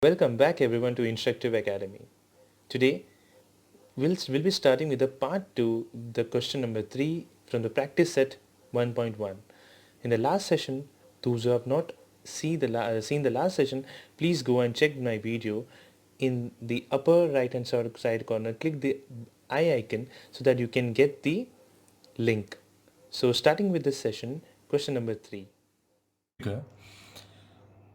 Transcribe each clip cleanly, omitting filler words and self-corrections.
Welcome back everyone to Instructive Academy. Today we'll be starting with the part 2, the question number 3 from the practice set 1.1. In the last session, those who have not seen the last session, please go and check my video. In the upper right hand side corner, click the I icon so that you can get the link. So starting with this session, question number 3. Figure,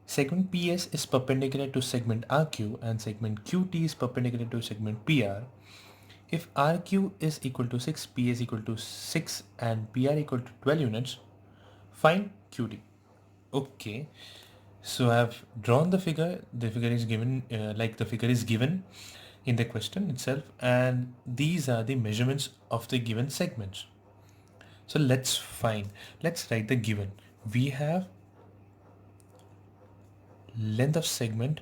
segment PS is perpendicular to segment RQ and segment QT is perpendicular to segment PR. If RQ is equal to 6, P is equal to 6 and PR equal to 12 units, find QT. Okay, so I've drawn the figure. The figure is given the figure is given in the question itself, and these are the measurements of the given segments. So let's write the given. We have length of segment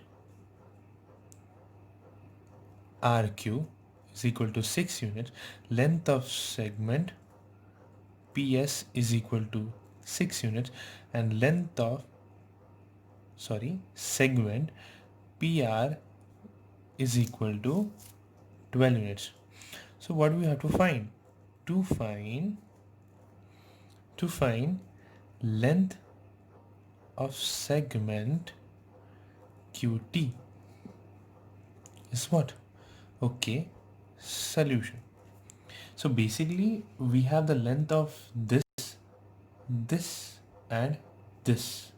RQ is equal to 6 units. Length of segment PS is equal to 6 units, and length of segment PR is equal to 12 units. So what do we have to find? To find length of segment QT is what? Okay, solution. So basically we have the length of this, and this.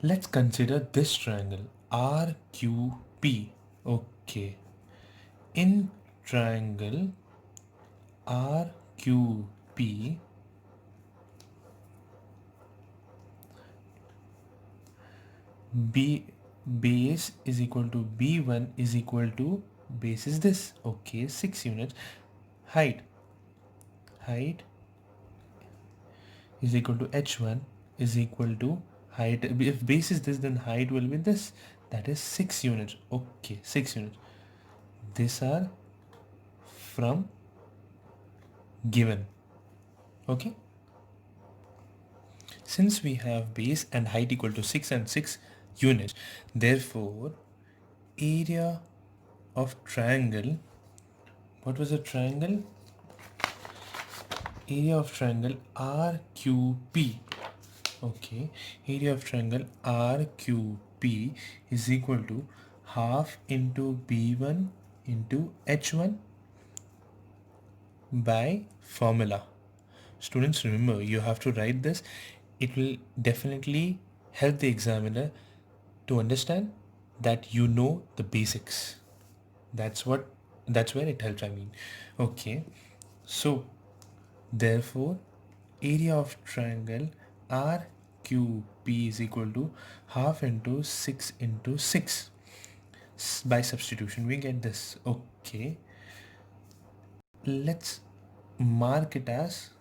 Let's consider this triangle RQP. Okay, in triangle RQP, base is equal to B1 is equal to, base is this, okay, 6 units. Height is equal to H1 is equal to height. If base is this, then height will be this, that is 6 units. Okay, 6 units. These are from given. Okay, since we have base and height equal to 6 and 6 units, therefore area of triangle, what was the triangle? Area of triangle RQP. Okay, area of triangle RQP is equal to half into B1 into H1 by formula. Students, remember, you have to write this. It will definitely help the examiner to understand that you know the basics. That's where it helps, I mean. Okay, so therefore area of triangle RQP is equal to half into 6 into 6. By substitution we get this. Okay, let's mark it as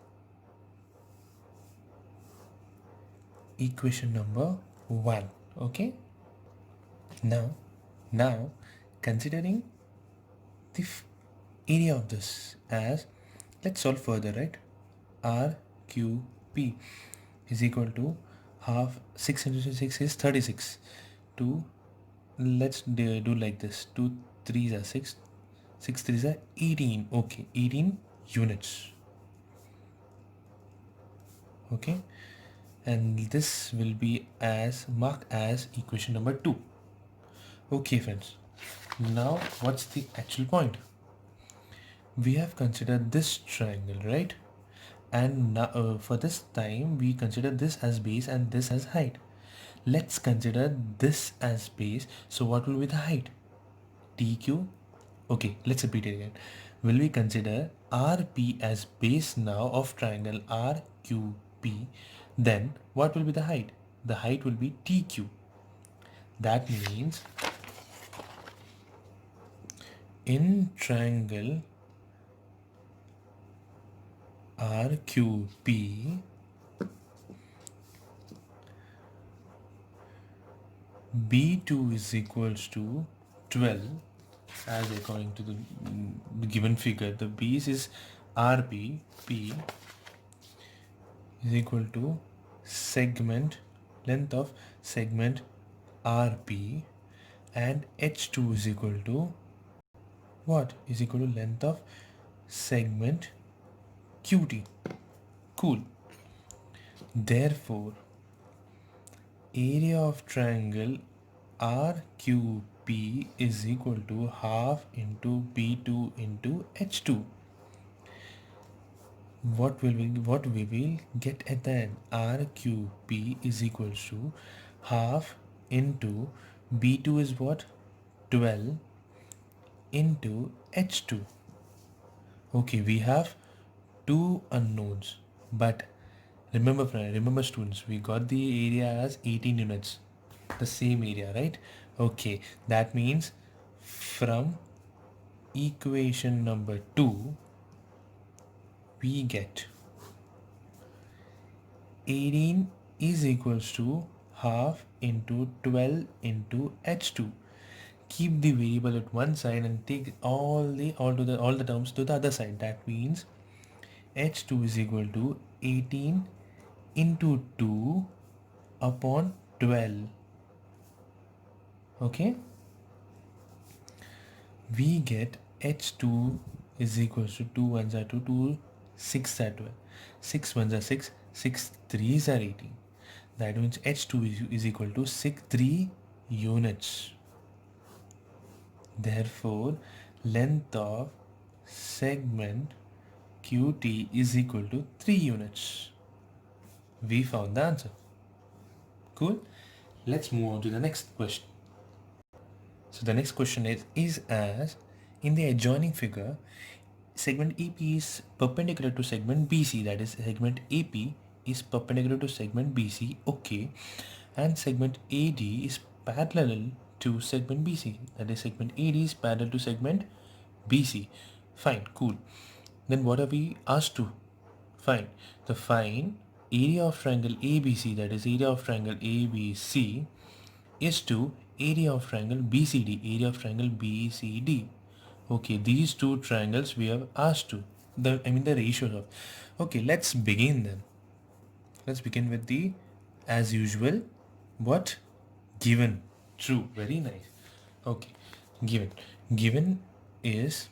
equation number 1. Okay, now considering the area of this as, let's solve further, right? RQP is equal to half, 6 into 6 is 36. 2, let's do like this, 2 3s are 6, 6 3s are 18. Okay, 18 units. Okay, and this will be as marked as equation number 2. Okay friends, now what's the actual point? We have considered this triangle, right? And now for this time we consider this as base and this as height. Let's consider this as base. So what will be the height? TQ. Okay, let's repeat it again. Will we consider RP as base now of triangle RQP? Then what will be the height? The height will be TQ. That means in triangle RQP, B2 is equals to 12, as according to the given figure. The base is RP, P is equal to segment, length of segment RP, and H2 is equal to what? Is equal to length of segment QT. Cool. Therefore, area of triangle RQP is equal to half into B2 into H2. What we will get at the end? RQP is equal to half into B2 is what? 12 into H2. Okay, we have two unknowns, but remember students, we got the area as 18 units, the same area, right? Okay, that means from equation number 2 we get 18 is equals to half into 12 into H2. Keep the variable at one side and take all the terms to the other side. That means H2 is equal to 18 into 2 upon 12. Okay, we get H2 is equals to 2 ones are 2, 2 6 are 12, 6 ones are 6, 6 threes are 18. That means H2 is equal to 3 units. Therefore, length of segment QT is equal to 3 units. We found the answer. Cool. Let's move on to the next question. So the next question is as in the adjoining figure, segment EP is perpendicular to segment BC, that is segment AP is perpendicular to segment BC, okay, and segment AD is parallel to segment BC, that is segment AD is parallel to segment BC. Fine, cool. Then what are we asked to find? The find area of triangle ABC, that is area of triangle ABC is to area of triangle BCD, area of triangle BCD. Okay, these two triangles we have asked to, the ratios of. Okay, let's begin then. Let's begin with the, as usual, what? Given. True, very nice. Okay, given is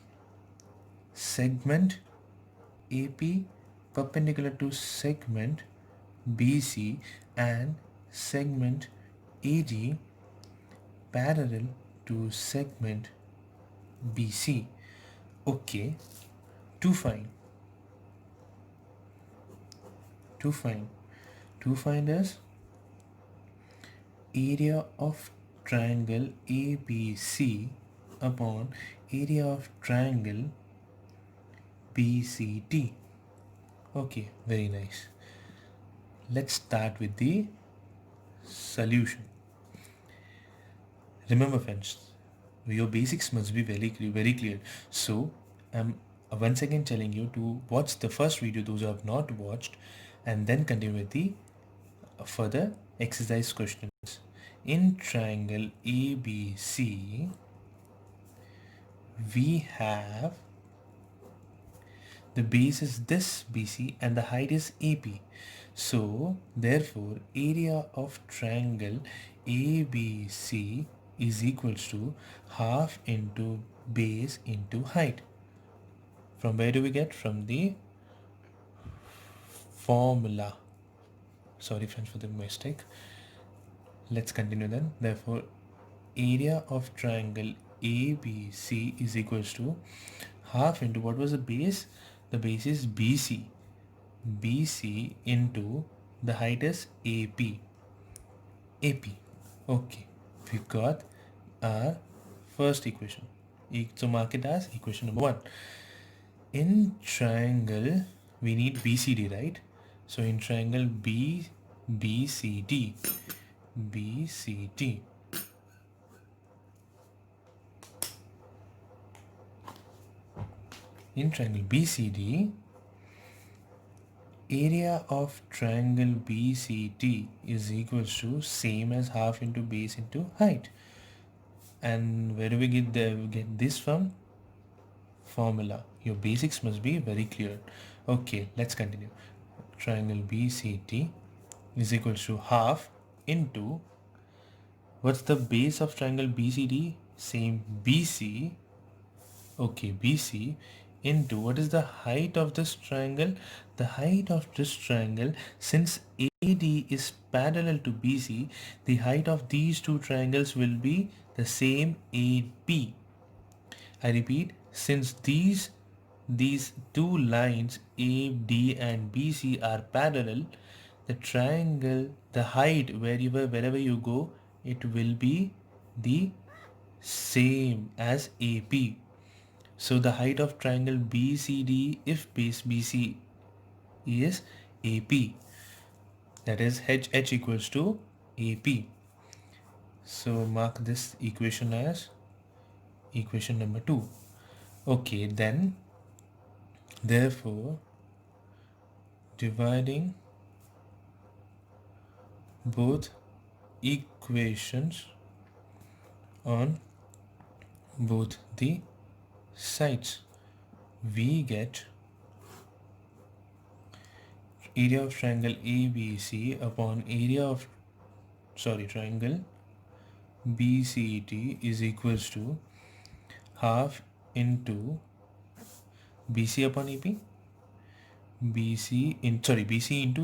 segment AP perpendicular to segment BC and segment AD parallel to segment BC. Okay, to find is area of triangle ABC upon area of triangle BCD. Okay, very nice. Let's start with the solution. Remember friends, your basics must be very clear. So I'm once again telling you to watch the first video, those who have not watched, and then continue with the further exercise questions. In triangle ABC, we have the base is this BC and the height is AP. So therefore area of triangle ABC is equals to half into base into height. From where do we get? From the formula. Sorry friends for the mistake. Let's continue then. Therefore area of triangle ABC is equals to half into, what was the base? The base is BC. BC into the height is AP. AP. Okay, we got our first equation. So mark it as equation number 1. In triangle, we need BCD, right? So in triangle BCD, in triangle BCD, area of triangle BCD is equals to same as half into base into height. And where do we get this from? Formula. Your basics must be very clear. Okay, let's continue. Triangle BCD is equals to half into What's the base of triangle BCD? Same BC. Okay, BC into what is the height of this triangle? The height of this triangle, since AD is parallel to BC, the height of these two triangles will be the same AB. I repeat, since these two lines AD and BC are parallel, the triangle, the height wherever you go, it will be the same as AP. So the height of triangle BCD, if base BC is AP, that is HH equals to AP. So mark this equation as equation number 2. Okay, then therefore dividing both equations on both the sides, we get area of triangle ABC upon area of triangle BCT is equals to half into BC upon AP, BC into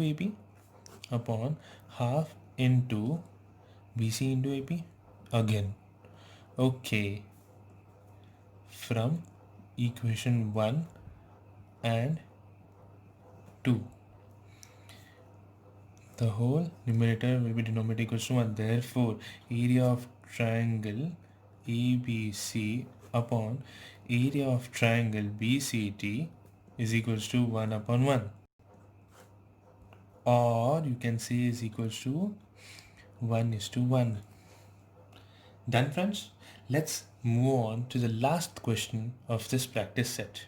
AP upon half into BC into AP again. Okay, from equation 1 and 2, the whole numerator will be denominator equals to 1. Therefore, area of triangle ABC upon area of triangle BCT is equals to 1 upon 1. Or you can say is equals to 1:1. Done, friends? Let's move on to the last question of this practice set.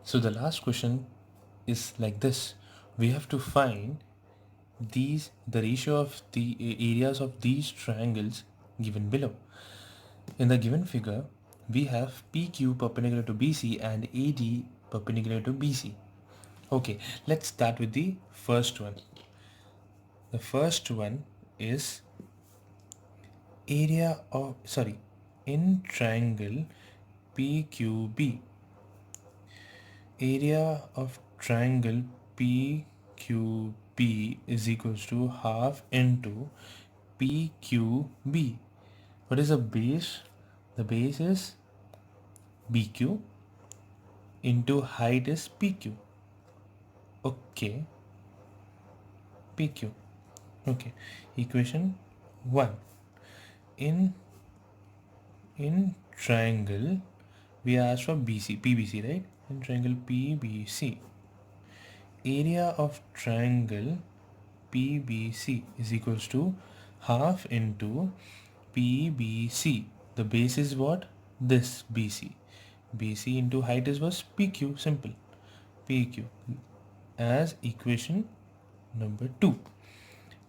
So the last question is like this. We have to find the ratio of the areas of these triangles given below. In the given figure, we have PQ perpendicular to BC and AD perpendicular to BC. Okay, let's start with the first one. The first one is in triangle PQB. Area of triangle PQB is equals to half into PQB. What is the base? The base is BQ into height is PQ. Okay, PQ. Okay, equation 1. In triangle, we asked for PBC, right? In triangle PBC, area of triangle PBC is equals to half into PBC. The base is what? This BC. BC into height is was PQ, simple. PQ as equation number 2.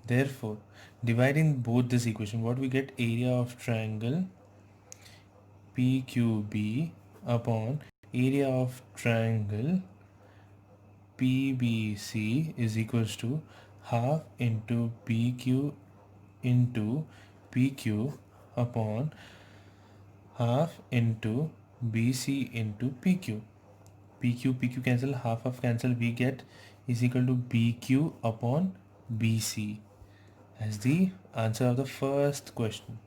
Therefore, dividing both this equation, what we get? Area of triangle PQB upon area of triangle PBC is equals to half into BQ into PQ upon half into BC into PQ. PQ cancel, half of cancel, we get is equal to BQ upon BC as the answer of the first question.